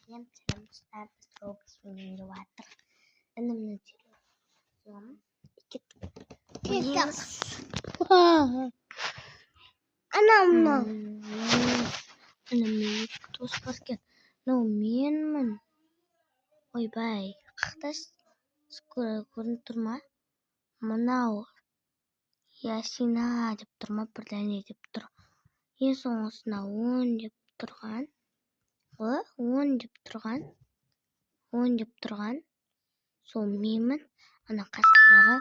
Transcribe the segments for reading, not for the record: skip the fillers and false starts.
Hem telefonlar soğuk vardır. Annemle telefon. İki oynuyoruz. Anamla. Annemle dost basket. No men. Oyбай. Қақтас көрініп тұрма? Мынау Ясина деп тұрма, бірдеңе деп тұр. Ең соңғысына 10 деп тұрған. 10 деп тұрған. 10 деп тұрған. Сол менмін. Ана қасындағы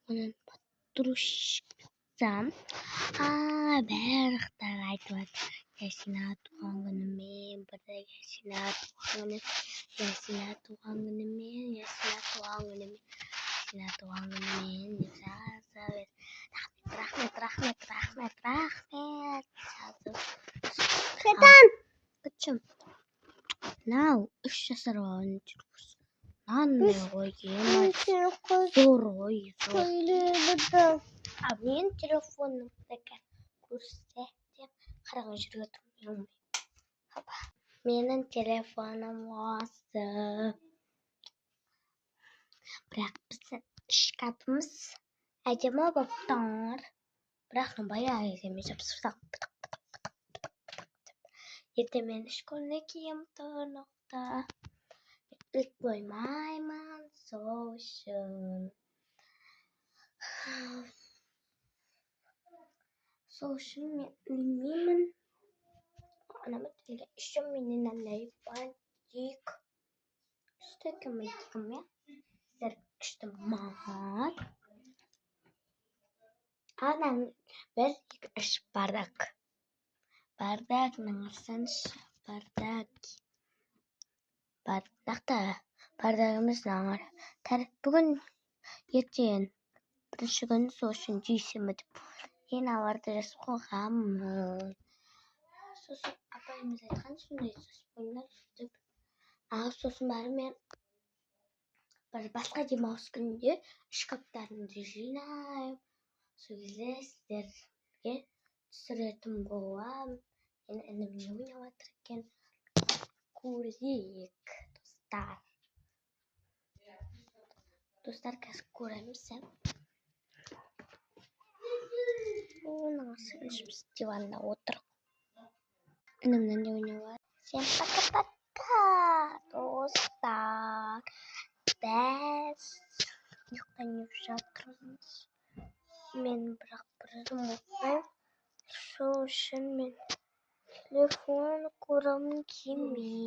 оның подружкам. Барлықтары айтып жатыр. Ясина туған күнімен, бірде Ясина туған күнімен, Ясина туған күнімен, Ясина туған күнімен, Ясина туған күнімен деп жаза бер. Рахмет. Қайдан? Күтшім. Мынау 3 жасар баланың телефоны. Мынандай ғой, зор ғой, зор. Менің телефоным екен. Көрсетем. Қараған жерге тұрмай. Менің телефоным осы. Бірақ біздің шкафымыз әдемі болып тұр. Бірақ баяғы емес, жапсырсақ. Ертең мен школына киемін тұрмақта. Іліп қоймаймын сол үшін. Сол үшін мен ілмеймін. Анама тілге үшін менен андай бантик. Үстекі майтықым, сіздер күшті маған. Анам бір, екі, үш бардак. Бардагның арсаншы, бардак. Бардагымыз нағыр. Бүгін ертең бірінші күн сол үшін жейсімі деп. Мен аларды жасып қойғанмын. Сосын апайымыз айтқан сондай ойындар деп. Сосын бәрі мен бір басқа демалыс күнінде шкаптарымды жинаймын. Сол кезде сіздерге түсіретін боламын. Мен ініммен ойнап жатыр екен. Көрейік, достар. Достар, қазір көреміз. Оның сіңішіміз диванда отыр. Інімнен де ойнап жатыр. Всем пока-пока, достар. Біз ұйықтап жатырмыз. Мен бірақ бірден ұйықтаймын. Сол үшін мен телефон көремін келмейді.